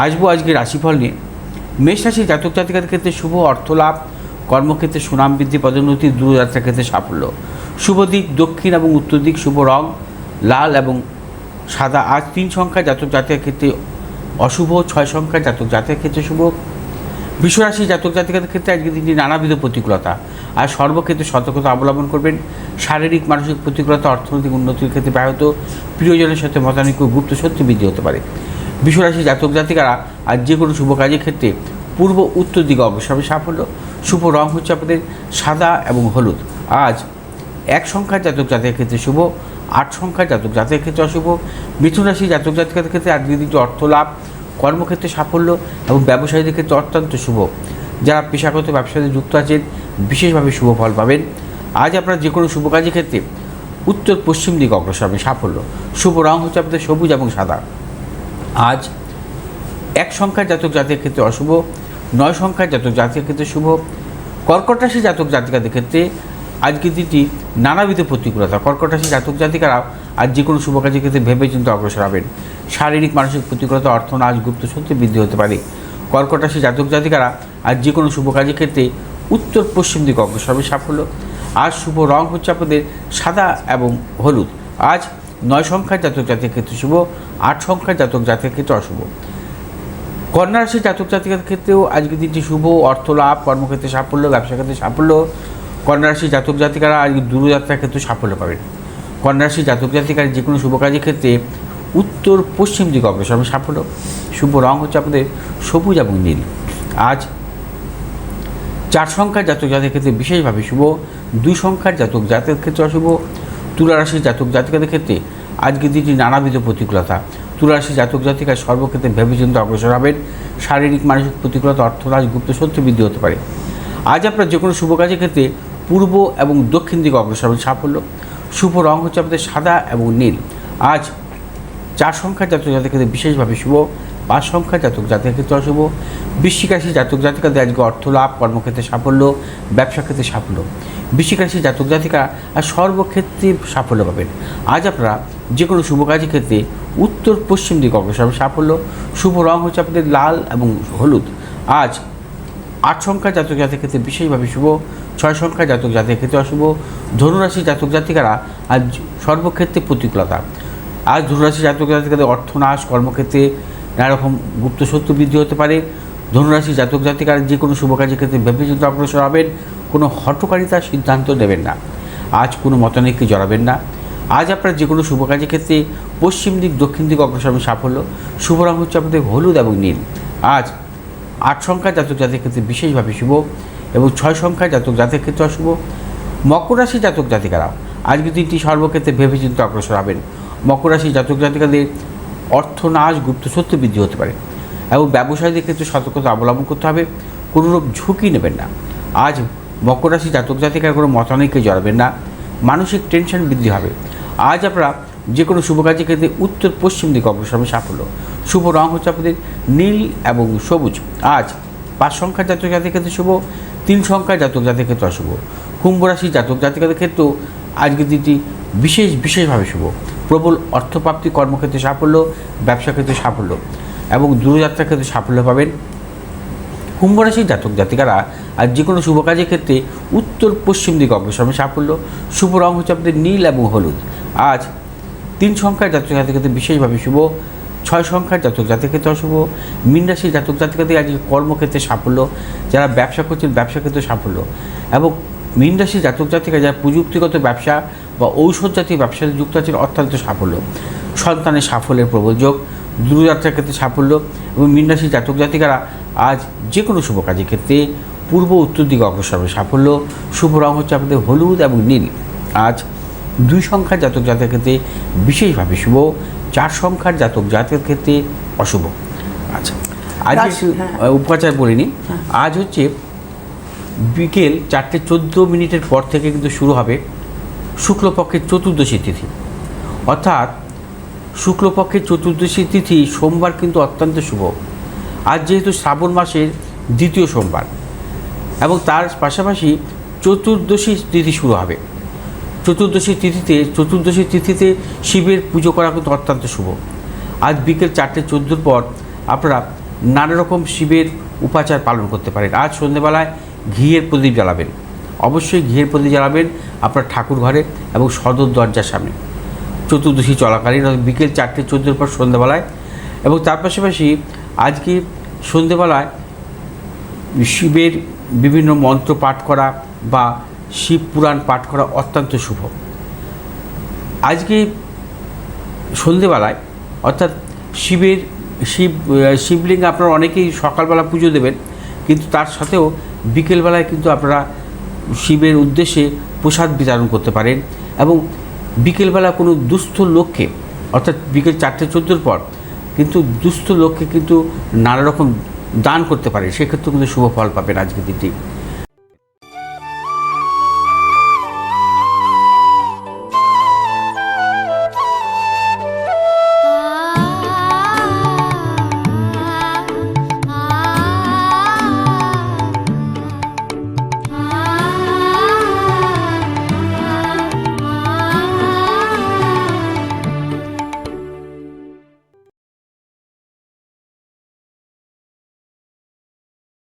আসবো আজকে রাশিফল নিয়ে। মেষ রাশির জাতক জাতিকাদের ক্ষেত্রে শুভ অর্থলাভ, কর্মক্ষেত্রে সুনাম বৃদ্ধি, পদোন্নতি, দূরযাত্রার ক্ষেত্রে সাফল্য। শুভ দিক দক্ষিণ এবং উত্তর দিক, শুভ রং লাল এবং সাদা। আজ 3 সংখ্যার জাতক জাতিকার ক্ষেত্রে অশুভ, 6 সংখ্যার জাতক জাতিকার ক্ষেত্রে শুভ। বৃষরাশি জাতক জাতিকাদের ক্ষেত্রে আজকে দিনটি নানাবিধ প্রতিকূলতা, আর সর্বক্ষেত্রে সতর্কতা অবলম্বন করবেন। শারীরিক মানসিক প্রতিকূলতা, অর্থনৈতিক উন্নতির ক্ষেত্রে ব্যাহত, প্রিয়জনের সাথে মতানৈক্য, গুপ্ত সত্য বৃদ্ধি হতে পারে। বৃষরাশি জাতক জাতিকারা আজ যে কোনো শুভ কাজের ক্ষেত্রে পূর্ব উত্তর দিকে অগ্রসর সাফল্য। শুভ রং হচ্ছে আপনাদের সাদা এবং হলুদ। আজ 1 সংখ্যার জাতক জাতিকার ক্ষেত্রে শুভ, 8 সংখ্যার জাতক জাতিকার ক্ষেত্রে অশুভ। মিথুন রাশি জাতক জাতিকাদের ক্ষেত্রে আজকের দিনটি অর্থ লাভ, কর্মক্ষেত্রে সাফল্য এবং ব্যবসায়ীদের ক্ষেত্রে অত্যন্ত শুভ। যারা পেশাগত ব্যবসাতে যুক্ত আছেন বিশেষভাবে শুভ ফল পাবেন। আজ আপনারা যে কোনো শুভ কাজের ক্ষেত্রে উত্তর পশ্চিম দিকে অগ্রসর হবে সাফল্য। শুভ রং হচ্ছে আপনাদের সবুজ এবং সাদা। আজ 1 সংখ্যার জাতক জাতিকার ক্ষেত্রে অশুভ, 9 সংখ্যার জাতক জাতিকার ক্ষেত্রে শুভ। কর্কট রাশি জাতক জাতিকাদের ক্ষেত্রে আজকের দিনটি নানাবিধ প্রতিকূলতা। কর্কট রাশি জাতক জাতিকারা আজ যে কোনো শুভ কাজের ক্ষেত্রে ভেবে চিন্তে অগ্রসর হবেন। শারীরিক মানসিক প্রতিকূলতা, অর্থনাশ, গুপ্ত সত্যি বৃদ্ধি হতে পারে। কর্কট রাশি জাতক জাতিকারা আজ যে কোনো শুভ কাজের ক্ষেত্রে উত্তর পশ্চিম দিকে অগ্রসর হবে সাফল্য। আজ শুভ রং হচ্ছে আপনাদের সাদা এবং হলুদ। আজ 9 সংখ্যার জাতক জাতিকার ক্ষেত্রে শুভ, 8 সংখ্যার জাতক জাতিকার ক্ষেত্রে অশুভ। কন্যা রাশি জাতক জাতিকার ক্ষেত্রেও আজকের দিনটি শুভ, অর্থ লাভ, কর্মক্ষেত্রে সাফল্য, ব্যবসা ক্ষেত্রে সাফল্য। কন্যা রাশি জাতক জাতিকারা আজকে দূরযাত্রার ক্ষেত্রে সাফল্য পাবেন। কন্যা রাশি জাতক জাতিকার যে কোনো শুভ কাজের ক্ষেত্রে উত্তর পশ্চিম দিকে অগ্রসর হবে সাফল্য। শুভ রং হচ্ছে আপনাদের সবুজ এবং নীল। আজ 4 সংখ্যার জাতক জাতিকার ক্ষেত্রে বিশেষভাবে শুভ, 2 সংখ্যার জাতক জাতিকার ক্ষেত্রে অশুভ। তুলা রাশির জাতক জাতিকাদের ক্ষেত্রে আজকের দিনটি নানাবিধ প্রতিকূলতা। তুলা রাশি জাতক জাতিকার সর্বক্ষেত্রে ভেবেচিন্তে অগ্রসর হবেন। শারীরিক মানসিক প্রতিকূলতা, অর্থনাশ, গুপ্ত শত্রু বৃদ্ধি হতে পারে। আজ আপনার যে কোনো শুভ কাজের ক্ষেত্রে পূর্ব এবং দক্ষিণ দিকে অগ্রসর হবেন সাফল্য। শুভ রং হচ্ছে আপনাদের সাদা এবং নীল। আজ 4 সংখ্যার জাতক জাতিকার ক্ষেত্রে বিশেষভাবে শুভ, 5 সংখ্যার জাতক জাতিকার ক্ষেত্রে অশুভ। বৃশ্চিক রাশি জাতক জাতিকাদের আজকে অর্থ লাভ, কর্মক্ষেত্রে সাফল্য, ব্যবসা ক্ষেত্রে সাফল্য। বৃশ্চিক রাশি জাতক জাতিকা আর সর্বক্ষেত্রে সাফল্য পাবেন। আজ আপনারা যে কোনো শুভ কাজের ক্ষেত্রে উত্তর পশ্চিম দিকে অগ্রসর হবে সাফল্য। শুভ রং হচ্ছে আপনাদের লাল এবং হলুদ। আজ 8 সংখ্যার জাতক জাতিকার ক্ষেত্রে বিশেষভাবে শুভ, 6 সংখ্যার জাতক জাতিকার ক্ষেত্রে অশুভ। ধনুরাশি জাতক জাতিকারা আজ সর্বক্ষেত্রে প্রতিকূলতা। আজ ধনুরাশি জাতক জাতিকাদের অর্থনাশ, কর্মক্ষেত্রে নানা রকম গুপ্ত শত্রু বৃদ্ধি হতে পারে। ধনুরাশি জাতক জাতিকার যে কোনো শুভ কাজের ক্ষেত্রে ভেবেচিন্তে অগ্রসর হবেন। কোনো হঠকারিতার সিদ্ধান্ত নেবেন না। আজ কোনো মতানৈক্যে জড়াবেন না। আজ আপনার যে কোনো শুভ কাজের ক্ষেত্রে পশ্চিম দিক দক্ষিণ দিক অগ্রসর হবে সাফল্য। শুভ রং হচ্ছে আপনাদের হলুদ এবং নীল। আজ 8 সংখ্যার জাতক জাতিকার ক্ষেত্রে বিশেষভাবে শুভ এবং 6 সংখ্যার জাতক জাতিকার ক্ষেত্রে অশুভ। মকর রাশি জাতক জাতিকারা আজকে দিনটি সর্বক্ষেত্রে ভেবেচিন্তে অগ্রসর হবেন। মকর রাশি জাতক জাতিকাদের অর্থনাশ, গুপ্ত শত্রু বৃদ্ধি হতে পারে এবং ব্যবসায়ীদের ক্ষেত্রে সতর্কতা অবলম্বন করতে হবে। কোনোরূপ ঝুঁকি নেবেন না। আজ মকর রাশি জাতক জাতিকার কোনো মতানৈক্যে জড়াবেন না। মানসিক টেনশন বৃদ্ধি হবে। আজ আপনারা যে কোনো শুভ কাজের ক্ষেত্রে উত্তর পশ্চিম দিকে অগ্রসর হবে সাফল্য। শুভ রং হচ্ছে আপনাদের নীল এবং সবুজ। আজ 5 সংখ্যার জাতক জাতিকার ক্ষেত্রে শুভ, 3 সংখ্যার জাতক জাতিকার ক্ষেত্রে অশুভ। কুম্ভ রাশি জাতক জাতিকাদের ক্ষেত্রেও আজকের দিনটি বিশেষভাবে শুভ। প্রবল অর্থপ্রাপ্তি, কর্মক্ষেত্রে সাফল্য, ব্যবসা ক্ষেত্রে সাফল্য এবং দূরযাত্রার ক্ষেত্রে সাফল্য পাবেন। কুম্ভ রাশির জাতক জাতিকারা আর যে কোনো শুভ কাজের ক্ষেত্রে উত্তর পশ্চিম দিকে অগ্রসর হবে সাফল্য। শুভ রং হচ্ছে আপনাদের নীল এবং হলুদ। আজ 3 সংখ্যার জাতক জাতিকার ক্ষেত্রে বিশেষভাবে শুভ, 6 সংখ্যার জাতক জাতিকার ক্ষেত্রে অশুভ। মীন রাশির জাতক জাতিকাদের আজকে কর্মক্ষেত্রে সাফল্য, যারা ব্যবসা করছেন ব্যবসা ক্ষেত্রে সাফল্য এবং মীন রাশির জাতক জাতিকা যারা প্রযুক্তিগত ব্যবসা বা ঔষধ জাতীয় ব্যবসাতে যুক্ত আছেন অত্যন্ত সাফল্য। সন্তানের সাফল্যের প্রবল যোগ, দূরযাত্রার ক্ষেত্রে সাফল্য এবং মীন রাশির জাতক জাতিকারা আজ যে কোনো শুভ কাজের ক্ষেত্রে পূর্ব উত্তর দিকে অগ্রসর হবে সাফল্য। শুভ রং হচ্ছে আপনাদের হলুদ এবং নীল। আজ 2 সংখ্যার জাতক জাতিকার ক্ষেত্রে বিশেষভাবে শুভ, 4 সংখ্যার জাতক জাতিকার ক্ষেত্রে অশুভ। আচ্ছা, আজ উপকার বলিনি। আজ হচ্ছে বিকেল 4:14 পর থেকে কিন্তু শুরু হবে শুক্লপক্ষের চতুর্দশী তিথি। অর্থাৎ শুক্লপক্ষের চতুর্দশী তিথি সোমবার কিন্তু অত্যন্ত শুভ। আজ যেহেতু শ্রাবণ মাসের 2য় সোমবার এবং তার পাশাপাশি চতুর্দশী তিথি শুরু হবে। চতুর্দশী তিথিতে শিবের পুজো করা কিন্তু অত্যন্ত শুভ। আজ বিকেল 4:14 পর আপনারা নানা রকম শিবের উপাচার পালন করতে পারেন। আজ সন্ধ্যেবেলায় ঘিয়ের প্রদীপ জ্বালাবেন, অবশ্যই ঘিয়ের প্রদীপ জ্বালাবেন আপনার ঠাকুর ঘরে এবং সদর দরজার সামনে চতুর্দশী চলাকালীন, বিকেল 4:14 পর সন্ধ্যেবেলায়। এবং তার পাশাপাশি আজকে সন্ধ্যেবেলায় শিবের বিভিন্ন মন্ত্র পাঠ করা বা শিব পুরাণ পাঠ করা অত্যন্ত শুভ। আজকে সন্ধ্যেবেলায় অর্থাৎ শিবলিঙ্গে আপনারা অনেকেই সকালবেলা পুজো দেবেন, কিন্তু তার সাথেও বিকেলবেলায় কিন্তু আপনারা শিবের উদ্দেশ্যে প্রসাদ বিতরণ করতে পারেন। এবং বিকেলবেলা কোনো দুস্থ লোককে, অর্থাৎ বিকেল 4:14 পর কিন্তু দুস্থ লোককে কিন্তু নানা রকম দান করতে পারেন, সেক্ষেত্রে কিন্তু শুভ ফল পাবেন আজকের দিনটি।